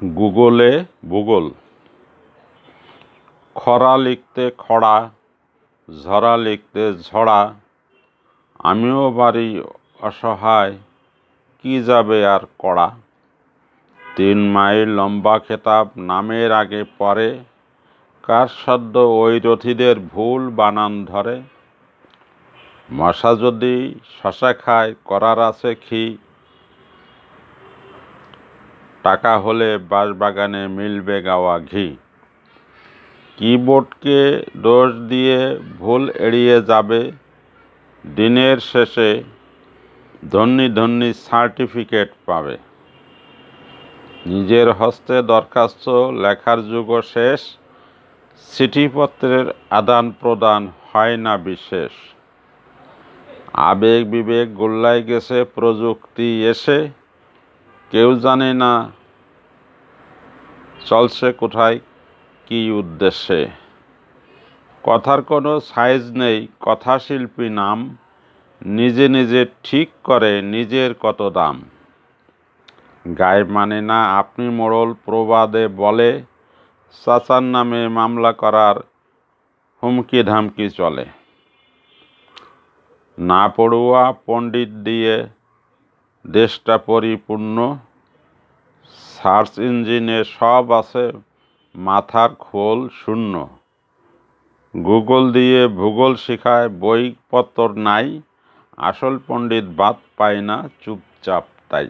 গুগলে ভূগোল। খরা লিখতে খরা, ঝরা লিখতে ঝরা, আমিও বাড়ি অসহায়, কি যাবে আর করা। 3 মাইল লম্বা খেতাব নামের আগে পরে, কার সদ্য ওই রথীদের ভুল বানান ধরে। মশা যদি শশা খায় করার আছে কি, টাকা হলে বাঁশবাগানে মিলবে গাওয়া ঘি। কিবোর্ডকে দোষ দিয়ে ভুল এড়িয়ে যাবে, দিনের শেষে ধন্যী ধন্যী সার্টিফিকেট পাবে। নিজের হস্তে দরখাস্ত লেখার যুগও শেষ, চিঠিপত্রের আদান প্রদান হয় না বিশেষ। আবেগ বিবেক গোল্লায় গেছে প্রযুক্তি এসে, কেউ জানে না চলছে কোথায় কি উদ্দেশ্যে। কথার কোনো সাইজ নেই কথাশিল্পী নাম, নিজে নিজে ঠিক করে নিজের কত দাম। গায়ে মানে না আপনি মোড়ল প্রবাদে বলে, চাচার নামে মামলা করার হুমকি ধামকি চলে। না পড়ুয়া পণ্ডিত দিয়ে দেশটা পরিপূর্ণ, সার্চ ইঞ্জিনে সব আছে মাথার খোল শূন্য। গুগল দিয়ে ভূগোল শেখায় বইপত্র নাই, আসল পণ্ডিত বাদ পায় না চুপচাপ তাই।